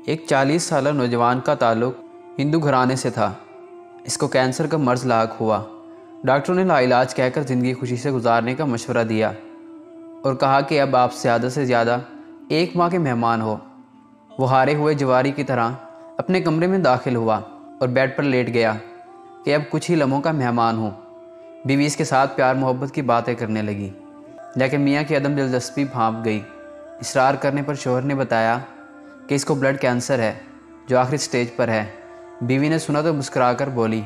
ایک 40 سالہ نوجوان کا تعلق ہندو گھرانے سے تھا۔ اس کو کینسر کا مرض لاحق ہوا۔ ڈاکٹروں نے لاعلاج کہہ کر زندگی خوشی سے گزارنے کا مشورہ دیا اور کہا کہ اب آپ زیادہ سے زیادہ 1 ماہ کے مہمان ہو۔ وہ ہارے ہوئے جواری کی طرح اپنے کمرے میں داخل ہوا اور بیڈ پر لیٹ گیا کہ اب کچھ ہی لمحوں کا مہمان ہوں۔ بیوی اس کے ساتھ پیار محبت کی باتیں کرنے لگی، لیکن میاں کی عدم دلچسپی بھانپ گئی۔ اصرار کرنے پر شوہر نے بتایا کہ اس کو بلڈ کینسر ہے جو آخری سٹیج پر ہے۔ بیوی نے سنا تو مسکرا کر بولی،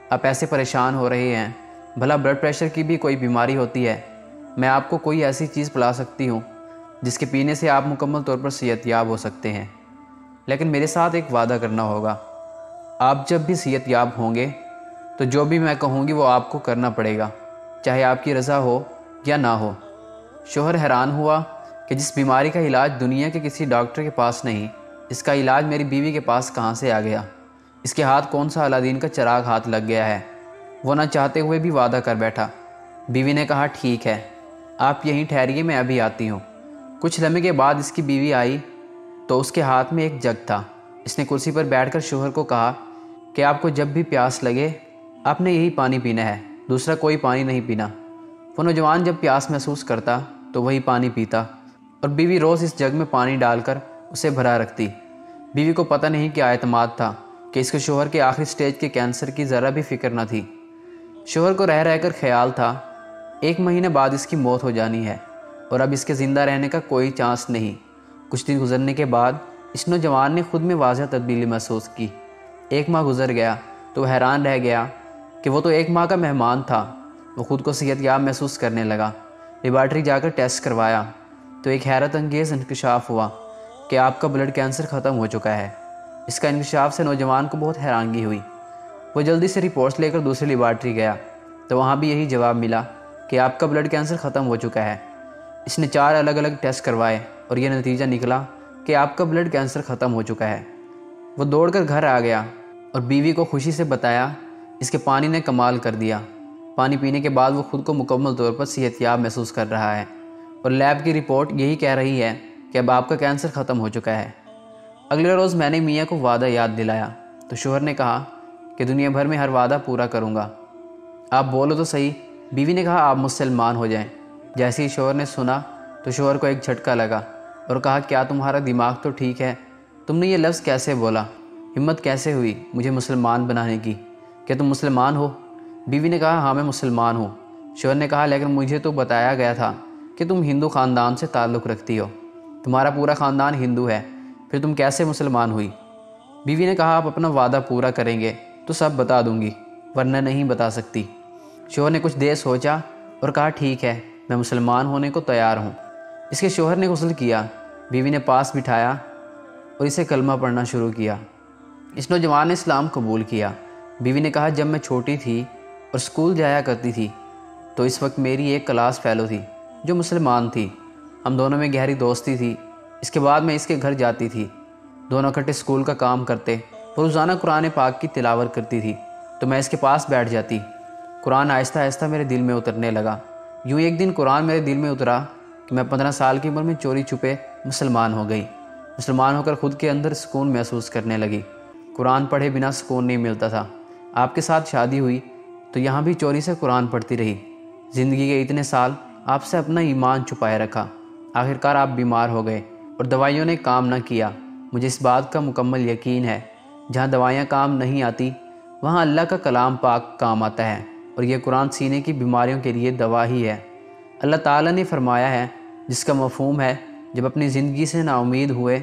آپ ایسے پریشان ہو رہے ہیں، بھلا بلڈ پریشر کی بھی کوئی بیماری ہوتی ہے؟ میں آپ کو کوئی ایسی چیز پلا سکتی ہوں جس کے پینے سے آپ مکمل طور پر صحت یاب ہو سکتے ہیں، لیکن میرے ساتھ ایک وعدہ کرنا ہوگا۔ آپ جب بھی صحت یاب ہوں گے تو جو بھی میں کہوں گی وہ آپ کو کرنا پڑے گا، چاہے آپ کی رضا ہو یا نہ ہو۔ شوہر حیران ہوا کہ جس بیماری کا علاج دنیا کے کسی ڈاکٹر کے پاس نہیں، اس کا علاج میری بیوی کے پاس کہاں سے آ گیا؟ اس کے ہاتھ کون سا الادین کا چراغ ہاتھ لگ گیا ہے؟ وہ نہ چاہتے ہوئے بھی وعدہ کر بیٹھا۔ بیوی نے کہا، ٹھیک ہے، آپ یہیں ٹھہریے، میں ابھی آتی ہوں۔ کچھ لمحے کے بعد اس کی بیوی آئی تو اس کے ہاتھ میں ایک جگ تھا۔ اس نے کرسی پر بیٹھ کر شوہر کو کہا کہ آپ کو جب بھی پیاس لگے آپ نے یہی پانی پینا ہے، دوسرا کوئی پانی نہیں پینا۔ وہ نوجوان جب پیاس محسوس کرتا تو وہی پانی پیتا اور بیوی روز اس جگ میں پانی ڈال کر اسے بھرا رکھتی۔ بیوی کو پتہ نہیں کیا اعتماد تھا کہ اس کے شوہر کے آخری سٹیج کے کینسر کی ذرا بھی فکر نہ تھی۔ شوہر کو رہ کر خیال تھا 1 مہینے بعد اس کی موت ہو جانی ہے اور اب اس کے زندہ رہنے کا کوئی چانس نہیں۔ کچھ دن گزرنے کے بعد اس نوجوان نے خود میں واضح تبدیلی محسوس کی۔ 1 ماہ گزر گیا تو وہ حیران رہ گیا کہ وہ تو 1 ماہ کا مہمان تھا۔ وہ خود کو صحت یاب محسوس کرنے لگا۔ لیبارٹری جا کر ٹیسٹ کروایا تو ایک حیرت انگیز انکشاف ہوا کہ آپ کا بلڈ کینسر ختم ہو چکا ہے۔ اس کا انکشاف سے نوجوان کو بہت حیرانگی ہوئی۔ وہ جلدی سے رپورٹس لے کر دوسری لیبارٹری گیا تو وہاں بھی یہی جواب ملا کہ آپ کا بلڈ کینسر ختم ہو چکا ہے۔ اس نے 4 الگ الگ ٹیسٹ کروائے اور یہ نتیجہ نکلا کہ آپ کا بلڈ کینسر ختم ہو چکا ہے۔ وہ دوڑ کر گھر آ گیا اور بیوی کو خوشی سے بتایا، اس کے پانی نے کمال کر دیا۔ پانی پینے کے بعد وہ خود کو مکمل طور پر صحت یاب محسوس کر رہا ہے اور لیب کی رپورٹ یہی کہہ رہی ہے کہ اب آپ کا کینسر ختم ہو چکا ہے۔ اگلے روز میں نے میاں کو وعدہ یاد دلایا تو شوہر نے کہا کہ دنیا بھر میں ہر وعدہ پورا کروں گا، آپ بولو تو صحیح۔ بیوی نے کہا، آپ مسلمان ہو جائیں۔ جیسے ہی شوہر نے سنا تو شوہر کو ایک جھٹکا لگا اور کہا، کیا تمہارا دماغ تو ٹھیک ہے؟ تم نے یہ لفظ کیسے بولا؟ ہمت کیسے ہوئی مجھے مسلمان بنانے کی؟ کیا تم مسلمان ہو؟ بیوی نے کہا، ہاں میں مسلمان ہوں۔ شوہر نے کہا، لیکن مجھے تو بتایا گیا تھا کہ تم ہندو خاندان سے تعلق رکھتی ہو، تمہارا پورا خاندان ہندو ہے، پھر تم کیسے مسلمان ہوئی؟ بیوی نے کہا، آپ اپنا وعدہ پورا کریں گے تو سب بتا دوں گی، ورنہ نہیں بتا سکتی۔ شوہر نے کچھ دیر سوچا اور کہا، ٹھیک ہے، میں مسلمان ہونے کو تیار ہوں۔ اس کے شوہر نے غسل کیا، بیوی نے پاس بٹھایا اور اسے کلمہ پڑھنا شروع کیا۔ اس نوجوان نے اسلام قبول کیا۔ بیوی نے کہا، جب میں چھوٹی تھی اور اسکول جایا کرتی تھی تو اس وقت میری ایک کلاس فیلو تھی جو مسلمان تھی۔ ہم دونوں میں گہری دوستی تھی۔ اس کے بعد میں اس کے گھر جاتی تھی، دونوں اکٹھے اسکول کا کام کرتے۔ وہ روزانہ قرآن پاک کی تلاوت کرتی تھی تو میں اس کے پاس بیٹھ جاتی۔ قرآن آہستہ آہستہ میرے دل میں اترنے لگا۔ یوں ایک دن قرآن میرے دل میں اترا کہ میں 15 سال کی عمر میں چوری چھپے مسلمان ہو گئی۔ مسلمان ہو کر خود کے اندر سکون محسوس کرنے لگی۔ قرآن پڑھے بنا سکون نہیں ملتا تھا۔ آپ کے ساتھ شادی ہوئی تو یہاں بھی چوری سے قرآن پڑھتی رہی۔ زندگی کے اتنے سال آپ سے اپنا ایمان چھپائے رکھا۔ آخرکار آپ بیمار ہو گئے اور دوائیوں نے کام نہ کیا۔ مجھے اس بات کا مکمل یقین ہے، جہاں دوائیاں کام نہیں آتی وہاں اللہ کا کلام پاک کام آتا ہے، اور یہ قرآن سینے کی بیماریوں کے لیے دوا ہی ہے۔ اللہ تعالیٰ نے فرمایا ہے، جس کا مفہوم ہے، جب اپنی زندگی سے نا امید ہوئے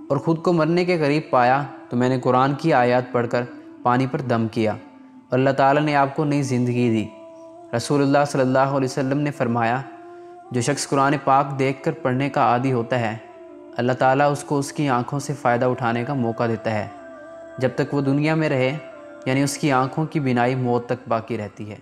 اور خود کو مرنے کے قریب پایا تو میں نے قرآن کی آیات پڑھ کر پانی پر دم کیا اور اللہ تعالیٰ نے آپ کو نئی زندگی دی۔ رسول اللہ صلی اللہ علیہ وسلم نے فرمایا، جو شخص قرآن پاک دیکھ کر پڑھنے کا عادی ہوتا ہے، اللہ تعالیٰ اس کو اس کی آنکھوں سے فائدہ اٹھانے کا موقع دیتا ہے جب تک وہ دنیا میں رہے، یعنی اس کی آنکھوں کی بینائی موت تک باقی رہتی ہے۔